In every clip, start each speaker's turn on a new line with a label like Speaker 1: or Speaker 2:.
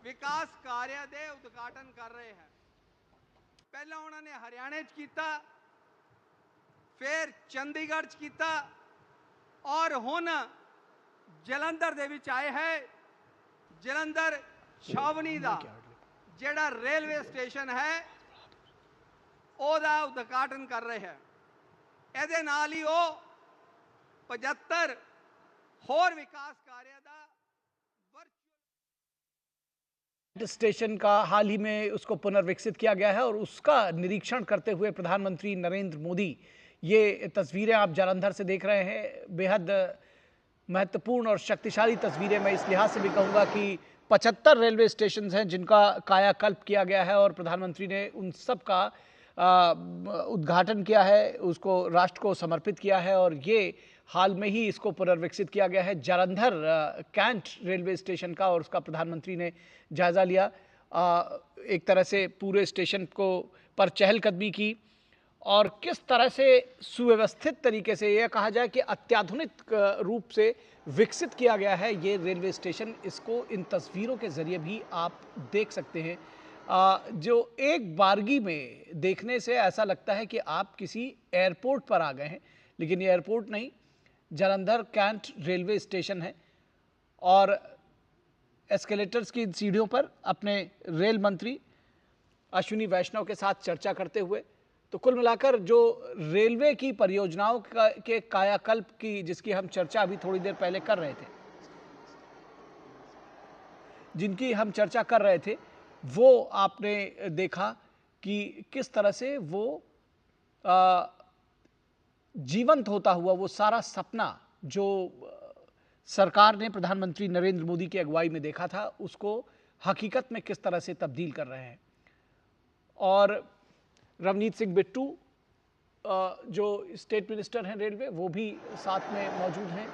Speaker 1: विकास कार्य दे उद्घाटन कर रहे हैं। पहला उन्होंने हरियाणा च कीता, फिर चंडीगढ़ च कीता और हुण जलंधर दे विच आए है। जलंधर छावनी दा जेड़ा रेलवे स्टेशन है ओदा उद्घाटन कर रहे हैं। ਇਹਦੇ ਨਾਲ ही वो 75 होर विकास कार्य दा
Speaker 2: स्टेशन का हाल ही में उसको पुनर्विकसित किया गया है और उसका निरीक्षण करते हुए प्रधानमंत्री नरेंद्र मोदी, ये तस्वीरें आप जालंधर से देख रहे हैं, बेहद महत्वपूर्ण और शक्तिशाली तस्वीरें। मैं इस लिहाज से भी कहूँगा कि 75 रेलवे स्टेशन हैं जिनका कायाकल्प किया गया है और प्रधानमंत्री ने उन सब का उद्घाटन किया है, उसको राष्ट्र को समर्पित किया है और ये हाल में ही इसको पुनर्विकसित किया गया है। जालंधर कैंट रेलवे स्टेशन का और उसका प्रधानमंत्री ने जायजा लिया। एक तरह से पूरे स्टेशन को पर चहलकदमी की और किस तरह से सुव्यवस्थित तरीके से यह कहा जाए कि अत्याधुनिक रूप से विकसित किया गया है ये रेलवे स्टेशन। इसको इन तस्वीरों के जरिए भी आप देख सकते हैं। जो एक बारगी में देखने से ऐसा लगता है कि आप किसी एयरपोर्ट पर आ गए हैं, लेकिन ये एयरपोर्ट नहीं, जालंधर कैंट रेलवे स्टेशन है। और एस्केलेटर्स की सीढ़ियों पर अपने रेल मंत्री अश्विनी वैष्णव के साथ चर्चा करते हुए, तो कुल मिलाकर जो रेलवे की परियोजनाओं के कायाकल्प की जिसकी हम चर्चा अभी थोड़ी देर पहले कर रहे थे, जिनकी हम चर्चा कर रहे थे, वो आपने देखा कि किस तरह से वो जीवंत होता हुआ वो सारा सपना जो सरकार ने प्रधानमंत्री नरेंद्र मोदी की अगुवाई में देखा था उसको हकीकत में किस तरह से तब्दील कर रहे हैं। और रवनीत सिंह बिट्टू जो स्टेट मिनिस्टर हैं रेलवे, वो भी साथ में मौजूद हैं।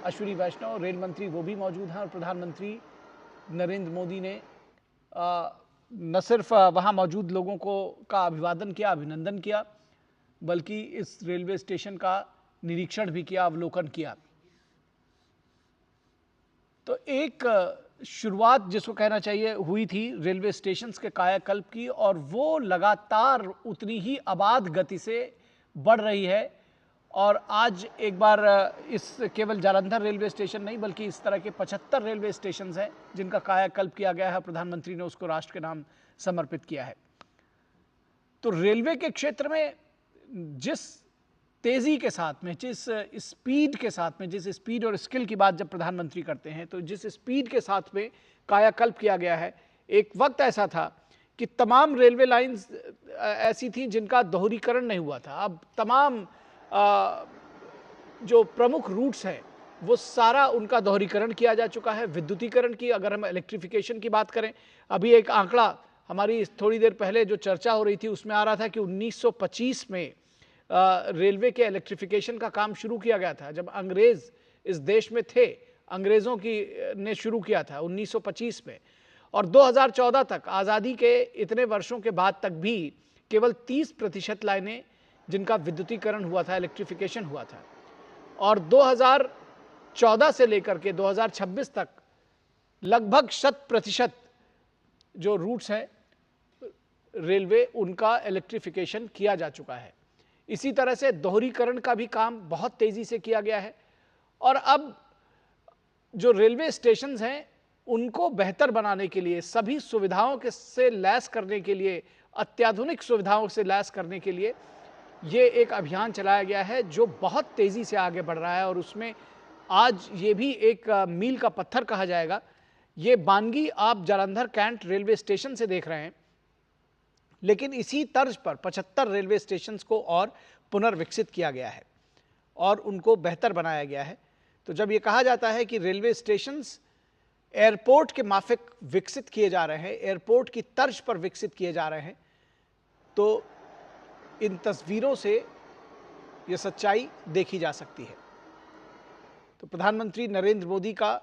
Speaker 2: अश्विनी वैष्णव रेल मंत्री वो भी मौजूद हैं और प्रधानमंत्री नरेंद्र मोदी ने न सिर्फ वहाँ मौजूद लोगों को का अभिवादन किया, अभिनंदन किया, बल्कि इस रेलवे स्टेशन का निरीक्षण भी किया, अवलोकन किया। तो एक शुरुआत जिसको कहना चाहिए हुई थी रेलवे स्टेशंस के कायाकल्प की और वो लगातार उतनी ही आबाद गति से बढ़ रही है। और आज एक बार इस केवल जालंधर रेलवे स्टेशन नहीं बल्कि इस तरह के 75 रेलवे स्टेशन हैं जिनका कायाकल्प किया गया है, प्रधानमंत्री ने उसको राष्ट्र के नाम समर्पित किया है। तो रेलवे के क्षेत्र में जिस तेजी के साथ में, जिस स्पीड के साथ में, जिस स्पीड और स्किल की बात जब प्रधानमंत्री करते हैं तो जिस स्पीड के साथ में कायाकल्प किया गया है, एक वक्त ऐसा था कि तमाम रेलवे लाइंस ऐसी थी जिनका दोहरीकरण नहीं हुआ था। अब तमाम जो प्रमुख रूट्स हैं वो सारा उनका दोहरीकरण किया जा चुका है। विद्युतीकरण की अगर हम इलेक्ट्रिफिकेशन की बात करें, अभी एक आंकड़ा हमारी थोड़ी देर पहले जो चर्चा हो रही थी उसमें आ रहा था कि 1925 में रेलवे के इलेक्ट्रिफिकेशन का काम शुरू किया गया था। जब अंग्रेज इस देश में थे, अंग्रेजों की ने शुरू किया था 1925 में, और 2014 तक आज़ादी के इतने वर्षों के बाद तक भी केवल 30% लाइनें जिनका विद्युतीकरण हुआ था, इलेक्ट्रिफिकेशन हुआ था। और 2014 से लेकर के 2026 तक लगभग 100% जो रूट्स हैं रेलवे उनका इलेक्ट्रिफिकेशन किया जा चुका है। इसी तरह से दोहरीकरण का भी काम बहुत तेजी से किया गया है और अब जो रेलवे स्टेशन हैं उनको बेहतर बनाने के लिए, सभी सुविधाओं के से लैस करने के लिए, अत्याधुनिक सुविधाओं से लैस करने के लिए ये एक अभियान चलाया गया है जो बहुत तेजी से आगे बढ़ रहा है। और उसमें आज ये भी एक मील का पत्थर कहा जाएगा। ये बानगी आप जालंधर कैंट रेलवे स्टेशन से देख रहे हैं, लेकिन इसी तर्ज पर 75 रेलवे स्टेशंस को और पुनर्विकसित किया गया है और उनको बेहतर बनाया गया है। तो जब ये कहा जाता है कि रेलवे स्टेशंस एयरपोर्ट के माफिक विकसित किए जा रहे हैं, एयरपोर्ट की तर्ज पर विकसित किए जा रहे हैं, तो इन तस्वीरों से यह सच्चाई देखी जा सकती है। तो प्रधानमंत्री नरेंद्र मोदी का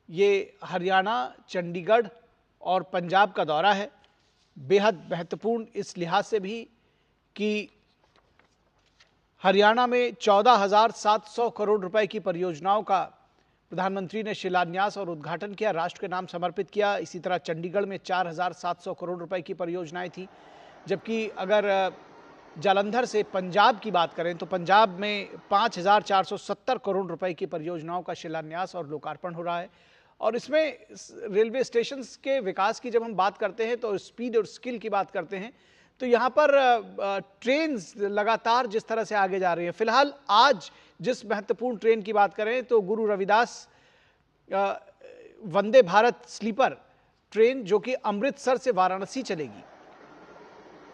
Speaker 2: ये हरियाणा, चंडीगढ़ और पंजाब का दौरा है, बेहद महत्वपूर्ण इस लिहाज से भी कि हरियाणा में 14,700 करोड़ रुपए की परियोजनाओं का प्रधानमंत्री ने शिलान्यास और उद्घाटन किया, राष्ट्र के नाम समर्पित किया। इसी तरह चंडीगढ़ में 4,700 करोड़ रुपए की परियोजनाएं थी। जबकि अगर जालंधर से पंजाब की बात करें तो पंजाब में 5,470 करोड़ रुपए की परियोजनाओं का शिलान्यास और लोकार्पण हो रहा है। और इसमें रेलवे स्टेशन के विकास की जब हम बात करते हैं तो स्पीड और स्किल की बात करते हैं, तो यहाँ पर ट्रेन लगातार जिस तरह से आगे जा रही है। फिलहाल आज जिस महत्वपूर्ण ट्रेन की बात करें तो गुरु रविदास वंदे भारत स्लीपर ट्रेन जो कि अमृतसर से वाराणसी चलेगी,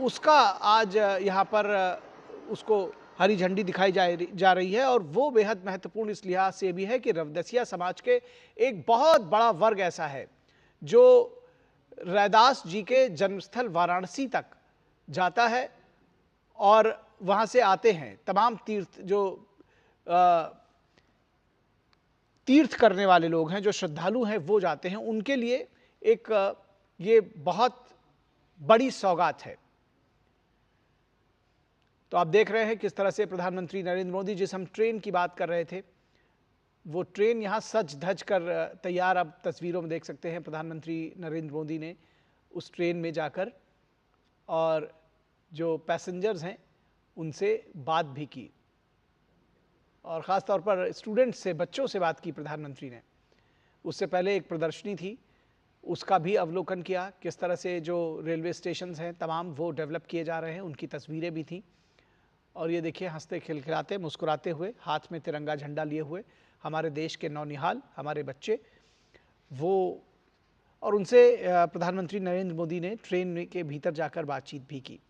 Speaker 2: उसका आज यहाँ पर उसको हरी झंडी दिखाई जा रही है। और वो बेहद महत्वपूर्ण इस लिहाज से भी है कि रविदसिया समाज के एक बहुत बड़ा वर्ग ऐसा है जो रैदास जी के जन्मस्थल वाराणसी तक जाता है और वहां से आते हैं। तमाम तीर्थ करने वाले लोग हैं, जो श्रद्धालु हैं, वो जाते हैं। उनके लिए एक ये बहुत बड़ी सौगात है। तो आप देख रहे हैं किस तरह से प्रधानमंत्री नरेंद्र मोदी, जिस हम ट्रेन की बात कर रहे थे, वो ट्रेन यहां सज धज कर तैयार, अब तस्वीरों में देख सकते हैं प्रधानमंत्री नरेंद्र मोदी ने उस ट्रेन में जाकर और जो पैसेंजर्स हैं उनसे बात भी की और ख़ास तौर पर स्टूडेंट्स से, बच्चों से बात की प्रधानमंत्री ने। उससे पहले एक प्रदर्शनी थी, उसका भी अवलोकन किया। किस तरह से जो रेलवे स्टेशंस हैं तमाम वो डेवलप किए जा रहे हैं, उनकी तस्वीरें भी थी। और ये देखिए हंसते खिलखिलाते मुस्कुराते हुए, हाथ में तिरंगा झंडा लिए हुए हमारे देश के नौनिहाल, हमारे बच्चे, वो, और उनसे प्रधानमंत्री नरेंद्र मोदी ने ट्रेन के भीतर जाकर बातचीत भी की।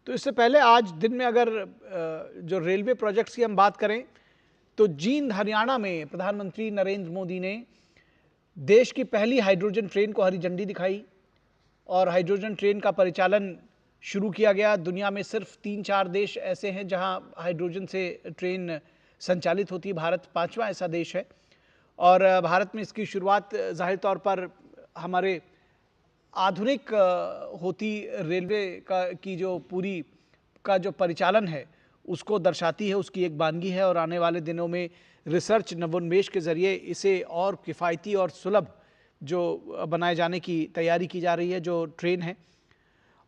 Speaker 2: तो इससे पहले आज दिन में अगर जो रेलवे प्रोजेक्ट्स की हम बात करें तो जींद हरियाणा में प्रधानमंत्री नरेंद्र मोदी ने देश की पहली हाइड्रोजन ट्रेन को हरी झंडी दिखाई और हाइड्रोजन ट्रेन का परिचालन शुरू किया गया। दुनिया में सिर्फ 3-4 देश ऐसे हैं जहां हाइड्रोजन से ट्रेन संचालित होती है, भारत 5वां ऐसा देश है। और भारत में इसकी शुरुआत जाहिर तौर पर हमारे आधुनिक होती रेलवे की जो पूरी का जो परिचालन है उसको दर्शाती है, उसकी एक वानगी है। और आने वाले दिनों में रिसर्च नवोन्मेष के जरिए इसे और किफ़ायती और सुलभ जो बनाए जाने की तैयारी की जा रही है, जो ट्रेन है।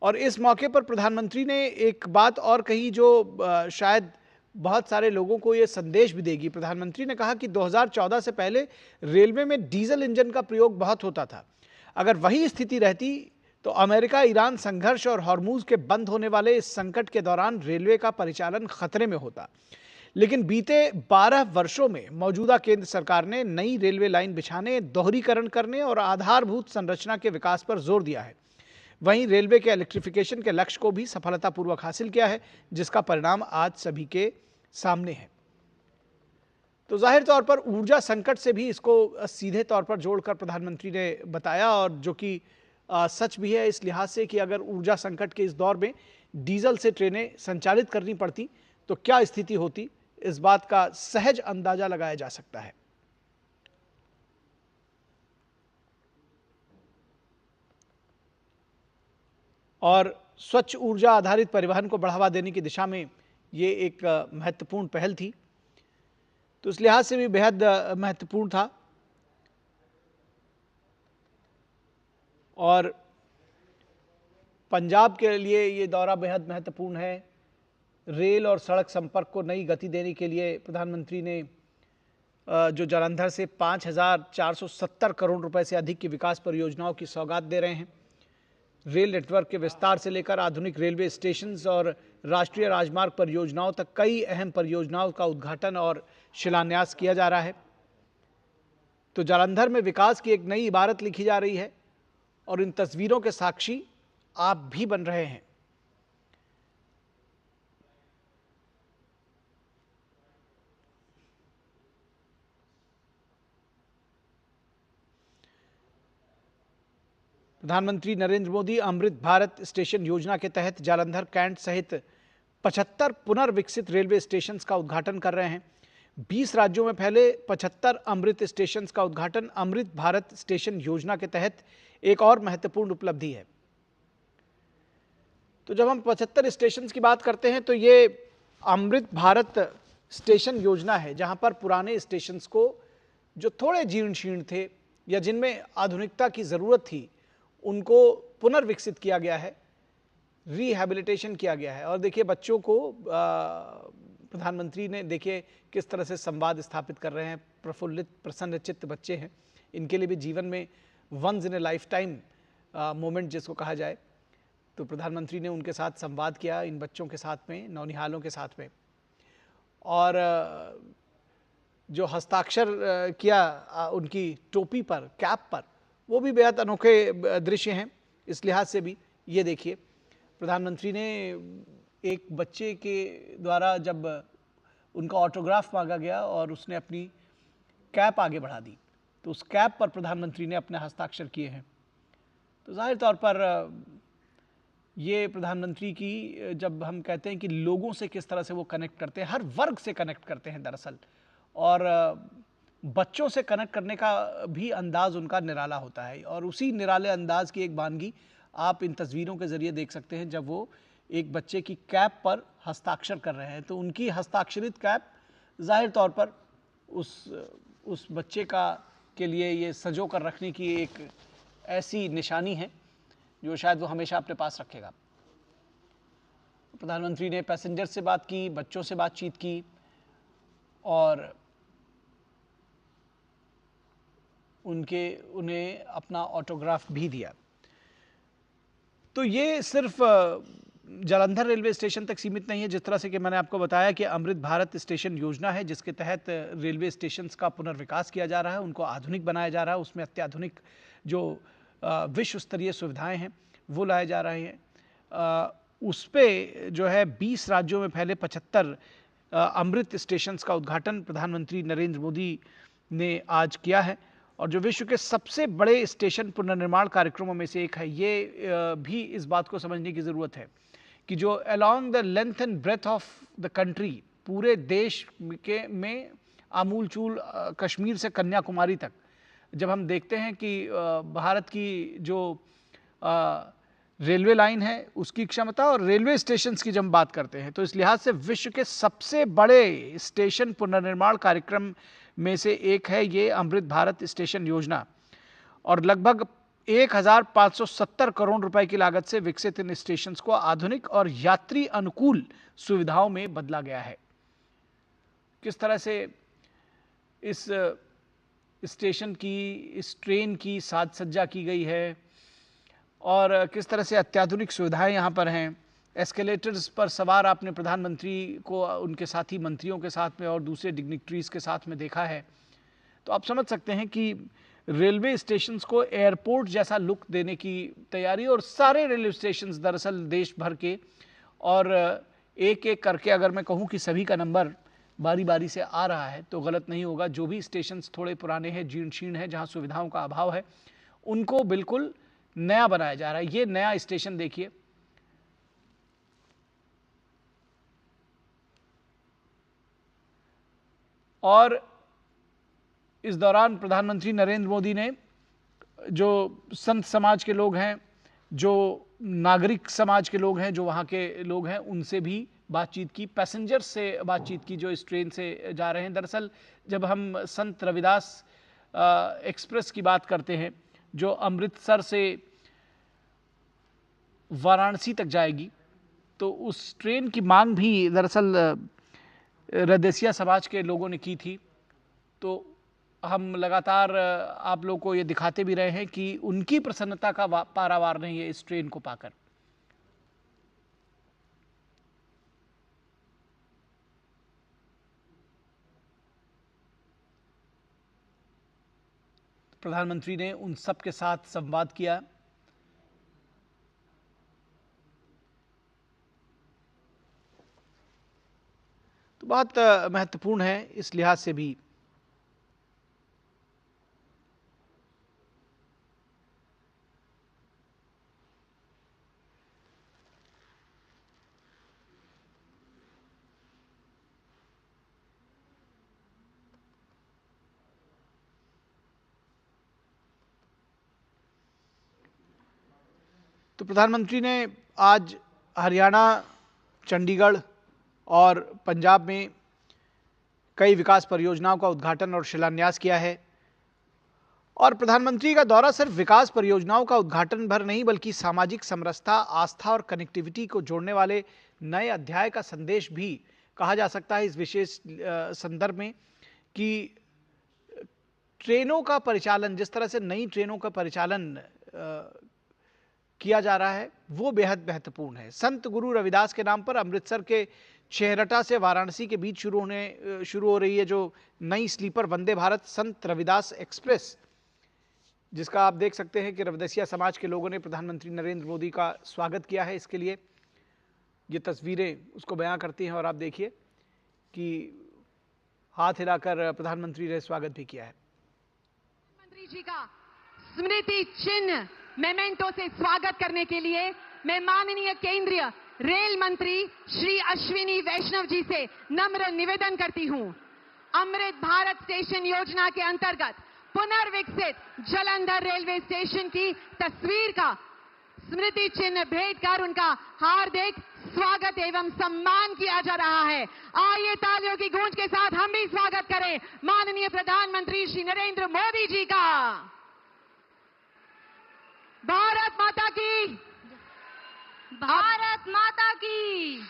Speaker 2: और इस मौके पर प्रधानमंत्री ने एक बात और कही जो शायद बहुत सारे लोगों को ये संदेश भी देगी। प्रधानमंत्री ने कहा कि 2014 से पहले रेलवे में डीजल इंजन का प्रयोग बहुत होता था। अगर वही स्थिति रहती तो अमेरिका ईरान संघर्ष और हॉर्मूज के बंद होने वाले इस संकट के दौरान रेलवे का परिचालन खतरे में होता। लेकिन बीते 12 वर्षों में मौजूदा केंद्र सरकार ने नई रेलवे लाइन बिछाने, दोहरीकरण करने और आधारभूत संरचना के विकास पर जोर दिया है। वहीं रेलवे के इलेक्ट्रिफिकेशन के लक्ष्य को भी सफलतापूर्वक हासिल किया है, जिसका परिणाम आज सभी के सामने है। तो जाहिर तौर पर ऊर्जा संकट से भी इसको सीधे तौर पर जोड़कर प्रधानमंत्री ने बताया, और जो कि सच भी है इस लिहाज से कि अगर ऊर्जा संकट के इस दौर में डीजल से ट्रेनें संचालित करनी पड़ती तो क्या स्थिति होती, इस बात का सहज अंदाजा लगाया जा सकता है। और स्वच्छ ऊर्जा आधारित परिवहन को बढ़ावा देने की दिशा में ये एक महत्वपूर्ण पहल थी, तो इस लिहाज से भी बेहद महत्वपूर्ण था। और पंजाब के लिए ये दौरा बेहद महत्वपूर्ण है। रेल और सड़क संपर्क को नई गति देने के लिए प्रधानमंत्री ने जो जालंधर से 5,470 करोड़ रुपए से अधिक की विकास परियोजनाओं की सौगात दे रहे हैं। रेल नेटवर्क के विस्तार से लेकर आधुनिक रेलवे स्टेशंस और राष्ट्रीय राजमार्ग परियोजनाओं तक कई अहम परियोजनाओं का उद्घाटन और शिलान्यास किया जा रहा है। तो जालंधर में विकास की एक नई इबारत लिखी जा रही है और इन तस्वीरों के साक्षी आप भी बन रहे हैं। प्रधानमंत्री नरेंद्र मोदी अमृत भारत स्टेशन योजना के तहत जालंधर, कैंट सहित 75 पुनर्विकसित रेलवे स्टेशन का उद्घाटन कर रहे हैं। 20 राज्यों में फैले 75 अमृत स्टेशन का उद्घाटन अमृत भारत स्टेशन योजना के तहत एक और महत्वपूर्ण उपलब्धि है। तो जब हम 75 स्टेशन की बात करते हैं तो ये अमृत भारत स्टेशन योजना है, जहां पर पुराने स्टेशन को जो थोड़े जीर्ण शीर्ण थे या जिनमें आधुनिकता की जरूरत थी, उनको पुनर्विकसित किया गया है, रिहैबिलिटेशन किया गया है। और देखिए बच्चों को प्रधानमंत्री ने देखिए किस तरह से संवाद स्थापित कर रहे हैं। प्रफुल्लित प्रसन्नचित्त बच्चे हैं, इनके लिए भी जीवन में once in a lifetime moment जिसको कहा जाए, तो प्रधानमंत्री ने उनके साथ संवाद किया, इन बच्चों के साथ में, नौनिहालों के साथ में। और जो हस्ताक्षर किया उनकी टोपी पर, कैप पर, वो भी बेहद अनोखे दृश्य हैं। इस लिहाज से भी ये देखिए, प्रधानमंत्री ने एक बच्चे के द्वारा जब उनका ऑटोग्राफ मांगा गया और उसने अपनी कैप आगे बढ़ा दी, तो उस कैप पर प्रधानमंत्री ने अपने हस्ताक्षर किए हैं। तो जाहिर तौर पर ये प्रधानमंत्री की, जब हम कहते हैं कि लोगों से किस तरह से वो कनेक्ट करते हैं, हर वर्ग से कनेक्ट करते हैं दरअसल, और बच्चों से कनेक्ट करने का भी अंदाज उनका निराला होता है। और उसी निराले अंदाज की एक वानगी आप इन तस्वीरों के जरिए देख सकते हैं, जब वो एक बच्चे की कैप पर हस्ताक्षर कर रहे हैं। तो उनकी हस्ताक्षरित कैप जाहिर तौर पर उस बच्चे का के लिए ये संजो कर रखने की एक ऐसी निशानी है जो शायद वो हमेशा अपने पास रखेगा। प्रधानमंत्री ने पैसेंजर से बात की, बच्चों से बातचीत की और उन्हें अपना ऑटोग्राफ भी दिया। तो ये सिर्फ जालंधर रेलवे स्टेशन तक सीमित नहीं है। जिस तरह से कि मैंने आपको बताया कि अमृत भारत स्टेशन योजना है, जिसके तहत रेलवे स्टेशन का पुनर्विकास किया जा रहा है, उनको आधुनिक बनाया जा रहा है, उसमें अत्याधुनिक जो विश्व स्तरीय सुविधाएं हैं वो लाए जा रहे हैं। उस पे जो है 20 राज्यों में फैले 75 अमृत स्टेशन का उद्घाटन प्रधानमंत्री नरेंद्र मोदी ने आज किया है। और जो विश्व के सबसे बड़े स्टेशन पुनर्निर्माण कार्यक्रमों में से एक है, ये भी इस बात को समझने की ज़रूरत है कि जो along the length and breadth of the country, पूरे देश के में आमूल चूल कश्मीर से कन्याकुमारी तक, जब हम देखते हैं कि भारत की जो रेलवे लाइन है उसकी क्षमता और रेलवे स्टेशन की जब हम बात करते हैं, तो इस लिहाज से विश्व के सबसे बड़े स्टेशन पुनर्निर्माण कार्यक्रम में से एक है ये अमृत भारत स्टेशन योजना। और लगभग 1570 करोड़ रुपए की लागत से विकसित इन स्टेशन को आधुनिक और यात्री अनुकूल सुविधाओं में बदला गया है। किस तरह से इस स्टेशन की, इस ट्रेन की साज सज्जा की गई है और किस तरह से अत्याधुनिक सुविधाएं यहाँ पर हैं। एस्केलेटर्स पर सवार आपने प्रधानमंत्री को उनके साथी मंत्रियों के साथ में और दूसरे डिग्निटरीज के साथ में देखा है। तो आप समझ सकते हैं कि रेलवे स्टेशंस को एयरपोर्ट जैसा लुक देने की तैयारी, और सारे रेलवे स्टेशंस दरअसल देश भर के, और एक एक करके अगर मैं कहूँ कि सभी का नंबर बारी बारी से आ रहा है तो गलत नहीं होगा। जो भी स्टेशंस थोड़े पुराने हैं, जीर्ण शीर्ण हैं, जहाँ सुविधाओं का अभाव है, उनको बिल्कुल नया बनाया जा रहा है। ये नया स्टेशन देखिए, और इस दौरान प्रधानमंत्री नरेंद्र मोदी ने जो संत समाज के लोग हैं, जो नागरिक समाज के लोग हैं, जो वहाँ के लोग हैं, उनसे भी बातचीत की, पैसेंजर से बातचीत की जो इस ट्रेन से जा रहे हैं। दरअसल जब हम संत रविदास एक्सप्रेस की बात करते हैं जो अमृतसर से वाराणसी तक जाएगी, तो उस ट्रेन की मांग भी दरअसल रदेसिया समाज के लोगों ने की थी। तो हम लगातार आप लोगों को ये दिखाते भी रहे हैं कि उनकी प्रसन्नता का पारावार नहीं है इस ट्रेन को पाकर। प्रधानमंत्री ने उन सब के साथ संवाद किया। तो बहुत महत्वपूर्ण है इस लिहाज से भी। तो प्रधानमंत्री ने आज हरियाणा, चंडीगढ़ और पंजाब में कई विकास परियोजनाओं का उद्घाटन और शिलान्यास किया है। और प्रधानमंत्री का दौरा सिर्फ विकास परियोजनाओं का उद्घाटन भर नहीं, बल्कि सामाजिक समरसता, आस्था और कनेक्टिविटी को जोड़ने वाले नए अध्याय का संदेश भी कहा जा सकता है इस विशेष संदर्भ में कि ट्रेनों का परिचालन, जिस तरह से नई ट्रेनों का परिचालन किया जा रहा है, वो बेहद महत्वपूर्ण है। संत गुरु रविदास के नाम पर अमृतसर के छेहरटा से वाराणसी के बीच शुरू हो रही है जो नई स्लीपर वंदे भारत संत रविदास एक्सप्रेस, जिसका आप देख सकते हैं कि रविदासिया समाज के लोगों ने प्रधानमंत्री नरेंद्र मोदी का स्वागत किया है। इसके लिए ये तस्वीरें उसको बयां करती हैं और आप देखिए कि हाथ हिलाकर प्रधानमंत्री ने स्वागत भी किया है।
Speaker 3: प्रधानमंत्री जी का स्मृति चिन्ह मेमेंटो से स्वागत करने के लिए मैं माननीय केंद्रीय रेल मंत्री श्री अश्विनी वैष्णव जी से नम्र निवेदन करती हूं। अमृत भारत स्टेशन योजना के अंतर्गत पुनर्विकसित जालंधर रेलवे स्टेशन की तस्वीर का स्मृति चिन्ह भेंट कर उनका हार्दिक स्वागत एवं सम्मान किया जा रहा है। आइए तालियों की गूंज के साथ हम भी स्वागत करें माननीय प्रधानमंत्री श्री नरेंद्र मोदी जी का। भारत माता की, भारत माता की।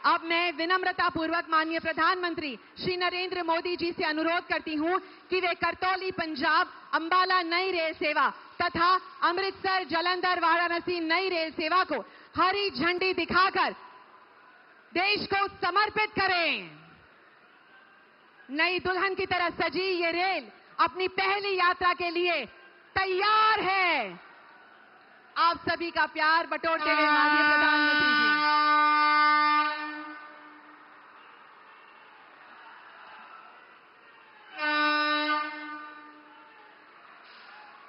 Speaker 3: अब मैं विनम्रता पूर्वक माननीय प्रधानमंत्री श्री नरेंद्र मोदी जी से अनुरोध करती हूं कि वे करतौली पंजाब अंबाला नई रेल सेवा तथा अमृतसर जालंधर वाराणसी नई रेल सेवा को हरी झंडी दिखाकर देश को समर्पित करें। नई दुल्हन की तरह सजी ये रेल अपनी पहली यात्रा के लिए तैयार है। आप सभी का प्यार बटोरते हुए माननीय प्रधानमंत्री जी।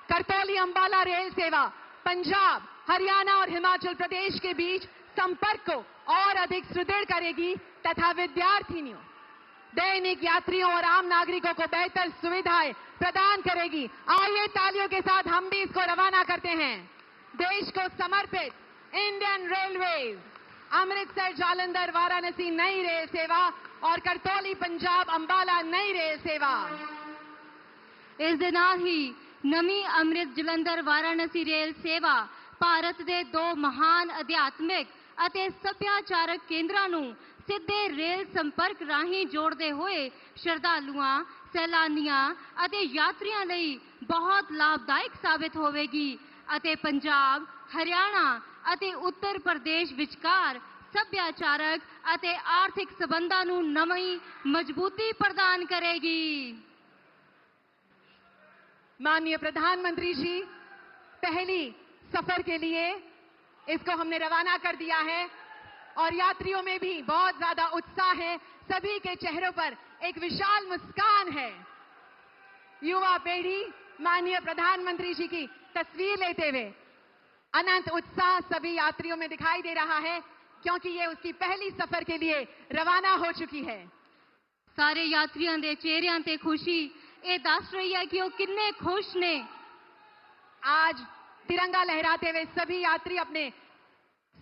Speaker 3: करतौली अंबाला रेल सेवा पंजाब, हरियाणा और हिमाचल प्रदेश के बीच संपर्क को और अधिक सुदृढ़ करेगी तथा विद्यार्थियों, दैनिक यात्रियों और आम नागरिकों को बेहतर सुविधाएं प्रदान करेगी। आइए तालियों के साथ हम भी इसको रवाना करते हैं। देश को समर्पित इंडियन रेलवेज अमृतसर जालंधर वाराणसी नई रेल सेवा और करतौली पंजाब अंबाला नई रेल सेवा।
Speaker 4: इस ਦੇ ਨਾਲ ਹੀ ਨਵੀਂ ਅੰਮ੍ਰਿਤ ਜਲੰਧਰ ਵਾਰਾਣਸੀ ਰੇਲ ਸੇਵਾ ਭਾਰਤ ਦੇ ਦੋ ਮਹਾਨ ਅਧਿਆਤਮਿਕ ਅਤੇ ਸੱਭਿਆਚਾਰਕ ਕੇਂਦਰਾਂ ਨੂੰ ਸਿੱਧੇ ਰੇਲ ਸੰਪਰਕ ਰਾਹੀਂ ਜੋੜਦੇ ਹੋਏ ਸ਼ਰਧਾਲੂਆਂ, ਸੈਲਾਨੀਆਂ ਅਤੇ ਯਾਤਰੀਆਂ ਲਈ ਬਹੁਤ ਲਾਭਦਾਇਕ ਸਾਬਿਤ ਹੋਵੇਗੀ ਅਤੇ ਪੰਜਾਬ, ਹਰਿਆਣਾ ਅਤੇ ਉੱਤਰ ਪ੍ਰਦੇਸ਼ ਵਿਚਕਾਰ ਸੱਭਿਆਚਾਰਕ ਅਤੇ ਆਰਥਿਕ ਸਬੰਧਾਂ ਨੂੰ ਨਵੀਂ ਮਜ਼ਬੂਤੀ ਪ੍ਰਦਾਨ ਕਰੇਗੀ।
Speaker 3: माननीय प्रधानमंत्री जी, पहली सफर के लिए इसको हमने रवाना कर दिया है और यात्रियों में भी बहुत ज्यादा उत्साह है। सभी के चेहरों पर एक विशाल मुस्कान है। युवा पीढ़ी माननीय प्रधानमंत्री जी की तस्वीर लेते हुए अनंत उत्साह सभी यात्रियों में दिखाई दे रहा है क्योंकि ये उसकी पहली सफर के लिए रवाना हो चुकी है।
Speaker 4: सारे यात्रियों के चेहरिਆਂ ਤੇ खुशी ये दस रही है कि वो कितने खुश ने।
Speaker 3: आज तिरंगा लहराते हुए सभी यात्री अपने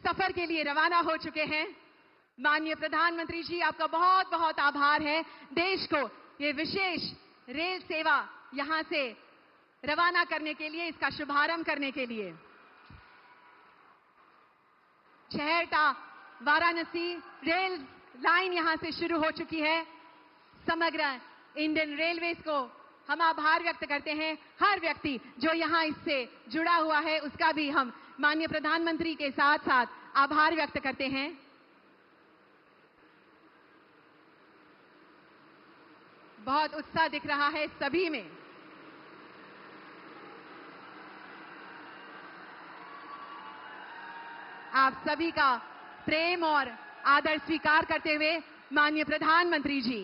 Speaker 3: सफर के लिए रवाना हो चुके हैं। माननीय प्रधानमंत्री जी, आपका बहुत बहुत आभार है। देश को ये विशेष रेल सेवा यहां से रवाना करने के लिए, इसका शुभारंभ करने के लिए। छेहरटा वाराणसी रेल लाइन यहां से शुरू हो चुकी है। समग्र इंडियन रेलवेज को हम आभार व्यक्त करते हैं। हर व्यक्ति जो यहां इससे जुड़ा हुआ है उसका भी हम माननीय प्रधानमंत्री के साथ साथ आभार व्यक्त करते हैं। बहुत उत्साह दिख रहा है सभी में। आप सभी का प्रेम और आदर स्वीकार करते हुए माननीय प्रधानमंत्री जी।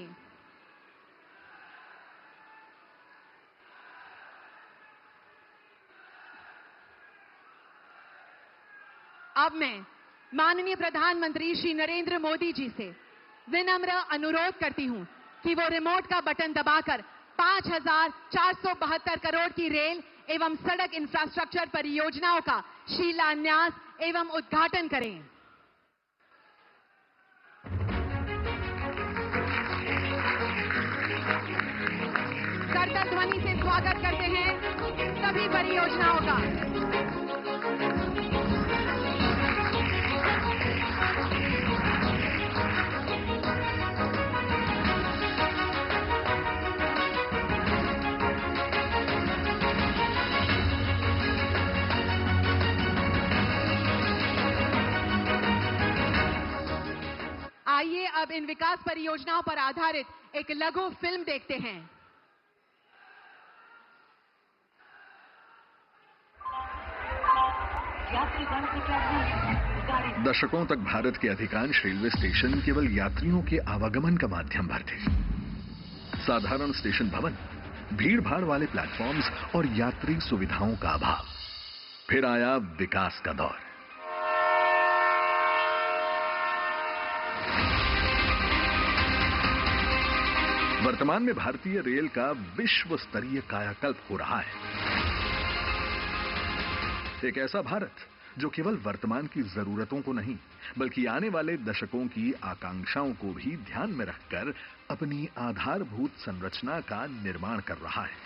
Speaker 3: अब मैं माननीय प्रधानमंत्री श्री नरेंद्र मोदी जी से विनम्र अनुरोध करती हूं कि वो रिमोट का बटन दबाकर 5,472 करोड़ की रेल एवं सड़क इंफ्रास्ट्रक्चर परियोजनाओं का शिलान्यास एवं उद्घाटन करें। करताल ध्वनि से स्वागत करते हैं सभी परियोजनाओं का। आइए अब इन विकास परियोजनाओं पर आधारित एक लघु फिल्म देखते हैं।
Speaker 5: दशकों तक भारत के अधिकांश रेलवे स्टेशन केवल यात्रियों के आवागमन का माध्यम भर थे। साधारण स्टेशन भवन, भीड़ भाड़ वाले प्लेटफॉर्म्स और यात्री सुविधाओं का अभाव। फिर आया विकास का दौर। वर्तमान में भारतीय रेल का विश्व स्तरीय कायाकल्प हो रहा है। एक ऐसा भारत जो केवल वर्तमान की जरूरतों को नहीं बल्कि आने वाले दशकों की आकांक्षाओं को भी ध्यान में रखकर अपनी आधारभूत संरचना का निर्माण कर रहा है।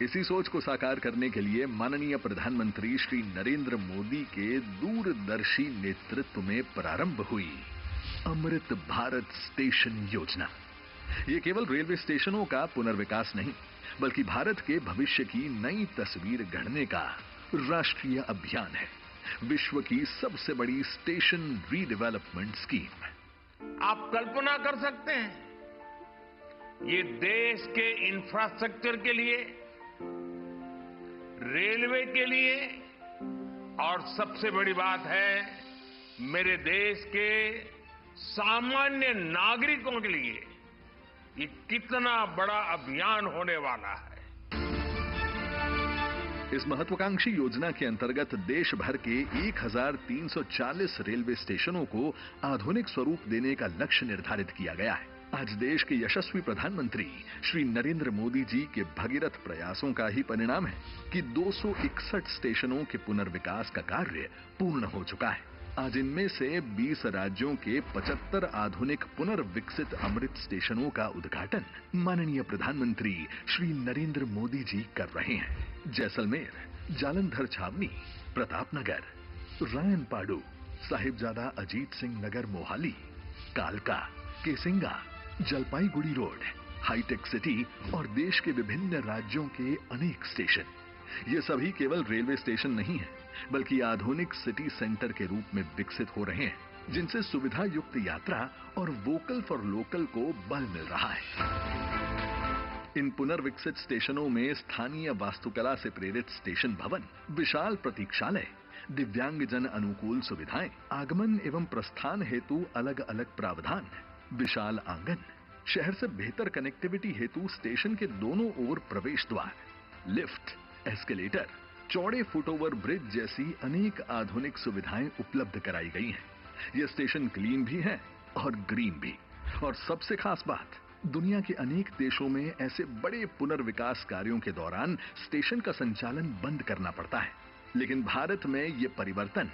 Speaker 5: इसी सोच को साकार करने के लिए माननीय प्रधानमंत्री श्री नरेंद्र मोदी के दूरदर्शी नेतृत्व में प्रारंभ हुई अमृत भारत स्टेशन योजना। ये केवल रेलवे स्टेशनों का पुनर्विकास नहीं बल्कि भारत के भविष्य की नई तस्वीर गढ़ने का राष्ट्रीय अभियान है। विश्व की सबसे बड़ी स्टेशन रीडेवलपमेंट स्कीम।
Speaker 6: आप कल्पना कर सकते हैं, ये देश के इंफ्रास्ट्रक्चर के लिए, रेलवे के लिए और सबसे बड़ी बात है मेरे देश के सामान्य नागरिकों के लिए ये कितना बड़ा अभियान होने वाला है।
Speaker 5: इस महत्वाकांक्षी योजना के अंतर्गत देश भर के 1340 रेलवे स्टेशनों को आधुनिक स्वरूप देने का लक्ष्य निर्धारित किया गया है। आज देश के यशस्वी प्रधानमंत्री श्री नरेंद्र मोदी जी के भगीरथ प्रयासों का ही परिणाम है कि 261 स्टेशनों के पुनर्विकास का कार्य पूर्ण हो चुका है। आज इनमें से 20 राज्यों के 75 आधुनिक पुनर्विकसित अमृत स्टेशनों का उद्घाटन माननीय प्रधानमंत्री श्री नरेंद्र मोदी जी कर रहे हैं। जैसलमेर, जालंधर छावनी, प्रतापनगर, रायनपाडू, साहिबजादा अजीत सिंह नगर मोहाली, कालका, Kesinga, Jalpaiguri road, hitech city और देश के विभिन्न राज्यों के अनेक स्टेशन। ये सभी केवल रेलवे स्टेशन नहीं है बल्कि आधुनिक सिटी सेंटर के रूप में विकसित हो रहे हैं, जिनसे सुविधा युक्त यात्रा और वोकल फॉर लोकल को बल मिल रहा है। इन पुनर्विकसित स्टेशनों में स्थानीय वास्तुकला से प्रेरित स्टेशन भवन, विशाल प्रतीक्षालय, दिव्यांगजन अनुकूल सुविधाएं, आगमन एवं प्रस्थान हेतु अलग अलग प्रावधान, विशाल आंगन, शहर से बेहतर कनेक्टिविटी हेतु स्टेशन के दोनों ओर प्रवेश द्वार, लिफ्ट, एस्केलेटर, चौड़े फुटओवर ब्रिज जैसी अनेक आधुनिक सुविधाएं उपलब्ध कराई गई हैं। ये स्टेशन क्लीन भी है और ग्रीन भी। और सबसे खास बात, दुनिया के अनेक देशों में ऐसे बड़े पुनर्विकास कार्यों के दौरान स्टेशन का संचालन बंद करना पड़ता है, लेकिन भारत में ये परिवर्तन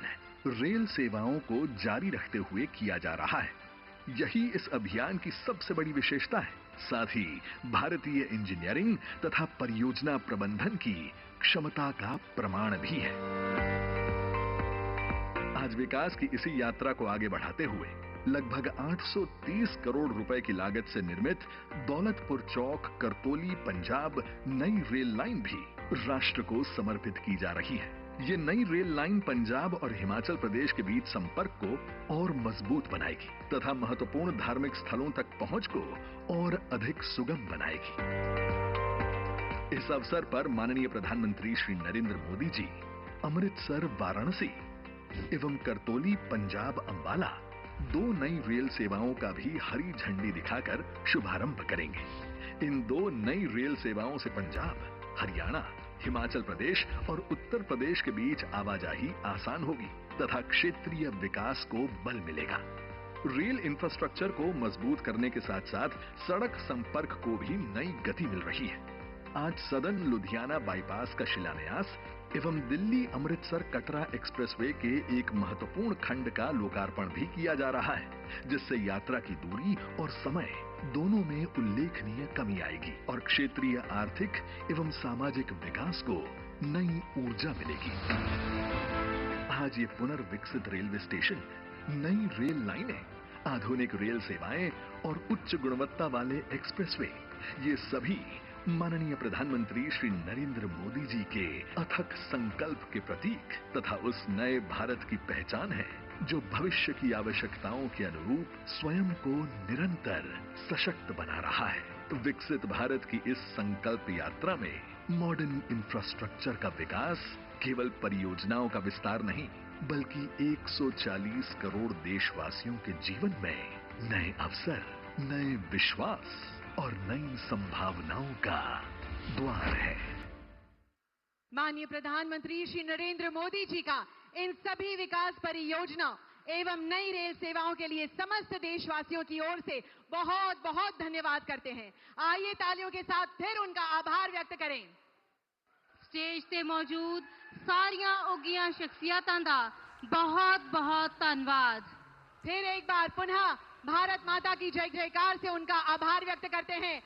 Speaker 5: रेल सेवाओं को जारी रखते हुए किया जा रहा है। यही इस अभियान की सबसे बड़ी विशेषता है। साथ ही भारतीय इंजीनियरिंग तथा परियोजना प्रबंधन की क्षमता का प्रमाण भी है। आज विकास की इसी यात्रा को आगे बढ़ाते हुए लगभग 830 करोड़ रुपए की लागत से निर्मित दौलतपुर चौक करतौली पंजाब नई रेल लाइन भी राष्ट्र को समर्पित की जा रही है। ये नई रेल लाइन पंजाब और हिमाचल प्रदेश के बीच संपर्क को और मजबूत बनाएगी तथा महत्वपूर्ण धार्मिक स्थलों तक पहुंच को और अधिक सुगम बनाएगी। इस अवसर पर माननीय प्रधानमंत्री श्री नरेंद्र मोदी जी अमृतसर वाराणसी एवं करतौली पंजाब अंबाला 2 नई रेल सेवाओं का भी हरी झंडी दिखाकर शुभारंभ करेंगे। इन 2 नई रेल सेवाओं से पंजाब, हरियाणा, हिमाचल प्रदेश और उत्तर प्रदेश के बीच आवाजाही आसान होगी तथा क्षेत्रीय विकास को बल मिलेगा। रेल इंफ्रास्ट्रक्चर को मजबूत करने के साथ साथ सड़क संपर्क को भी नई गति मिल रही है। आज सदन लुधियाना बाईपास का शिलान्यास एवं दिल्ली अमृतसर कटरा एक्सप्रेसवे के एक महत्वपूर्ण खंड का लोकार्पण भी किया जा रहा है, जिससे यात्रा की दूरी और समय दोनों में उल्लेखनीय कमी आएगी और क्षेत्रीय आर्थिक एवं सामाजिक विकास को नई ऊर्जा मिलेगी। आज ये पुनर्विकसित रेलवे स्टेशन, नई रेल लाइनें, आधुनिक रेल सेवाएं और उच्च गुणवत्ता वाले एक्सप्रेसवे, ये सभी माननीय प्रधानमंत्री श्री नरेंद्र मोदी जी के अथक संकल्प के प्रतीक तथा उस नए भारत की पहचान है जो भविष्य की आवश्यकताओं के अनुरूप स्वयं को निरंतर सशक्त बना रहा है। विकसित भारत की इस संकल्प यात्रा में मॉडर्न इंफ्रास्ट्रक्चर का विकास केवल परियोजनाओं का विस्तार नहीं, बल्कि 140 करोड़ देशवासियों के जीवन में नए अवसर, नए विश्वास और नई संभावनाओं का द्वार है।
Speaker 3: माननीय प्रधानमंत्री श्री नरेंद्र मोदी जी का इन सभी विकास परियोजना एवं नई रेल सेवाओं के लिए समस्त देशवासियों की ओर से बहुत बहुत धन्यवाद करते हैं। आइए तालियों के साथ फिर उनका आभार व्यक्त करें।
Speaker 4: स्टेज ते मौजूद सारियां उगियां शख्सियतां दा बहुत बहुत धन्यवाद।
Speaker 3: फिर एक बार पुनः भारत माता की जय जयकार से उनका आभार व्यक्त करते हैं।